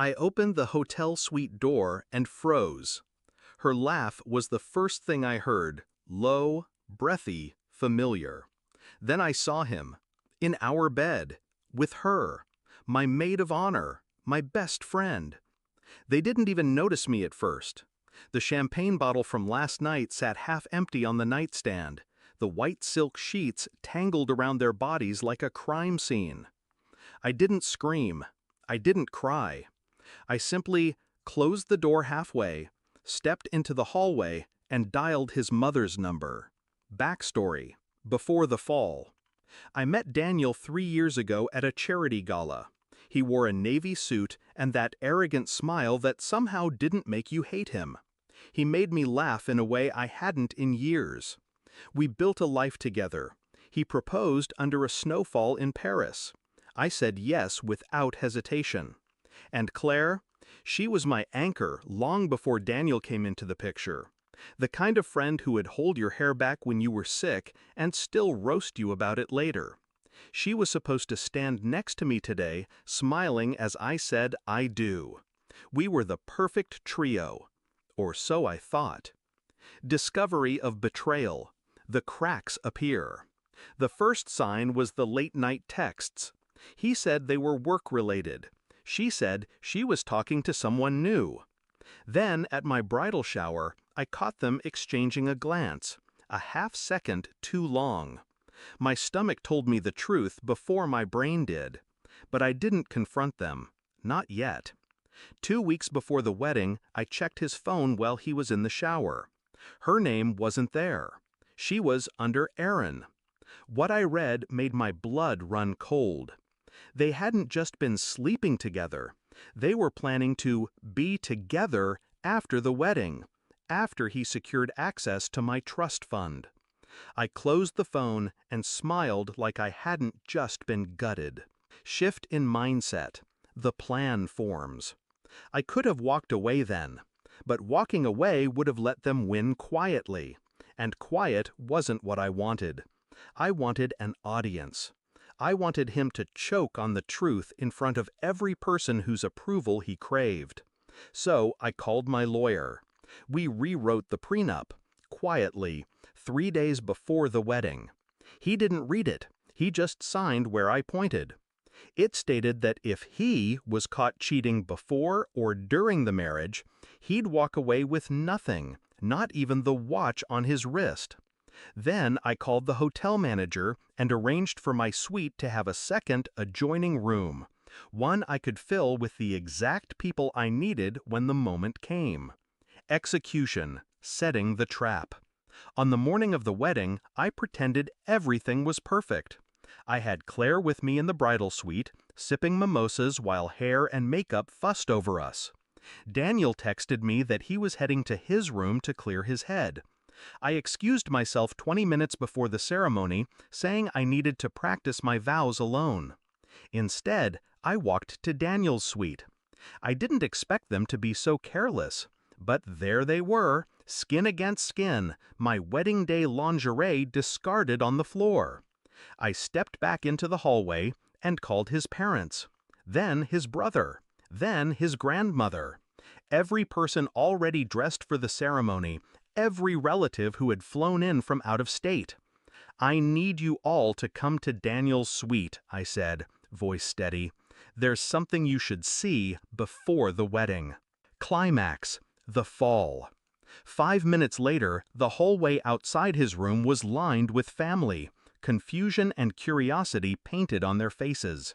I opened the hotel suite door and froze. Her laugh was the first thing I heard, low, breathy, familiar. Then I saw him, in our bed, with her, my maid of honor, my best friend. They didn't even notice me at first. The champagne bottle from last night sat half empty on the nightstand, the white silk sheets tangled around their bodies like a crime scene. I didn't scream. I didn't cry. I simply closed the door halfway, stepped into the hallway, and dialed his mother's number. Backstory: before the fall. I met Daniel 3 years ago at a charity gala. He wore a navy suit and that arrogant smile that somehow didn't make you hate him. He made me laugh in a way I hadn't in years. We built a life together. He proposed under a snowfall in Paris. I said yes without hesitation. And Claire? She was my anchor long before Daniel came into the picture. The kind of friend who would hold your hair back when you were sick and still roast you about it later. She was supposed to stand next to me today, smiling as I said I do. We were the perfect trio. Or so I thought. Discovery of betrayal. The cracks appear. The first sign was the late-night texts. He said they were work-related. She said she was talking to someone new. Then, at my bridal shower, I caught them exchanging a glance, a half-second too long. My stomach told me the truth before my brain did. But I didn't confront them. Not yet. 2 weeks before the wedding, I checked his phone while he was in the shower. Her name wasn't there. She was under Aaron. What I read made my blood run cold. They hadn't just been sleeping together. They were planning to be together after the wedding, after he secured access to my trust fund. I closed the phone and smiled like I hadn't just been gutted. Shift in mindset. The plan forms. I could have walked away then, but walking away would have let them win quietly. And quiet wasn't what I wanted. I wanted an audience. I wanted him to choke on the truth in front of every person whose approval he craved. So I called my lawyer. We rewrote the prenup, quietly, 3 days before the wedding. He didn't read it. He just signed where I pointed. It stated that if he was caught cheating before or during the marriage, he'd walk away with nothing, not even the watch on his wrist. Then I called the hotel manager and arranged for my suite to have a second adjoining room, one I could fill with the exact people I needed when the moment came. Execution, setting the trap. On the morning of the wedding, I pretended everything was perfect. I had Claire with me in the bridal suite, sipping mimosas while hair and makeup fussed over us. Daniel texted me that he was heading to his room to clear his head. I excused myself 20 minutes before the ceremony, saying I needed to practice my vows alone. Instead, I walked to Daniel's suite. I didn't expect them to be so careless, but there they were, skin against skin, my wedding day lingerie discarded on the floor. I stepped back into the hallway and called his parents, then his brother, then his grandmother. Every person already dressed for the ceremony, every relative who had flown in from out of state. I need you all to come to Daniel's suite, I said, voice steady. There's something you should see before the wedding. Climax, the fall. 5 minutes later, the hallway outside his room was lined with family, confusion and curiosity painted on their faces.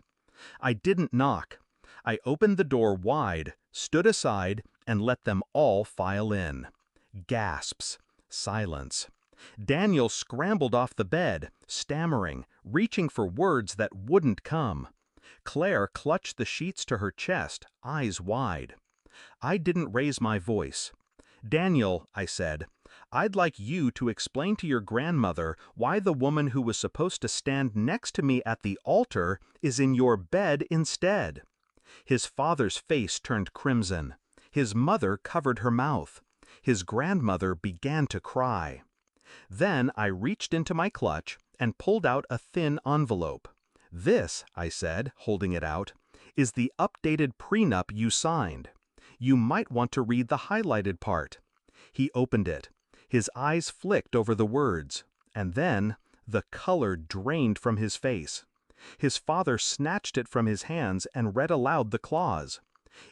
I didn't knock. I opened the door wide, stood aside, and let them all file in. Gasps. Silence. Daniel scrambled off the bed, stammering, reaching for words that wouldn't come. Claire clutched the sheets to her chest, eyes wide. I didn't raise my voice. Daniel, I said, I'd like you to explain to your grandmother why the woman who was supposed to stand next to me at the altar is in your bed instead. His father's face turned crimson. His mother covered her mouth. His grandmother began to cry. Then I reached into my clutch and pulled out a thin envelope. This, I said, holding it out, is the updated prenup you signed. You might want to read the highlighted part." He opened it. His eyes flicked over the words, and then the color drained from his face. His father snatched it from his hands and read aloud the clause.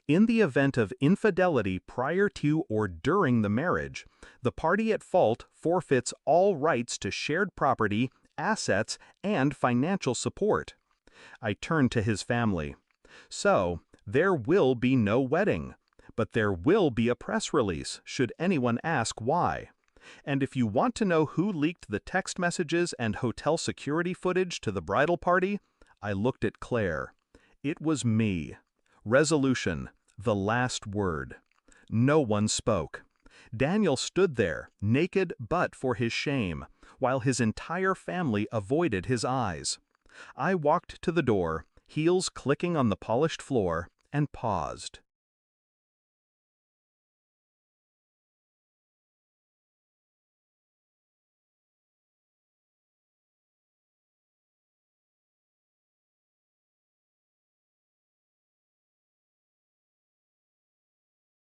In the event of infidelity prior to or during the marriage, the party at fault forfeits all rights to shared property, assets, and financial support. I turned to his family. "So, there will be no wedding, but there will be a press release, should anyone ask why. And if you want to know who leaked the text messages and hotel security footage to the bridal party," I looked at Claire. "It was me." Resolution, the last word. No one spoke. Daniel stood there, naked but for his shame, while his entire family avoided his eyes. I walked to the door, heels clicking on the polished floor, and paused.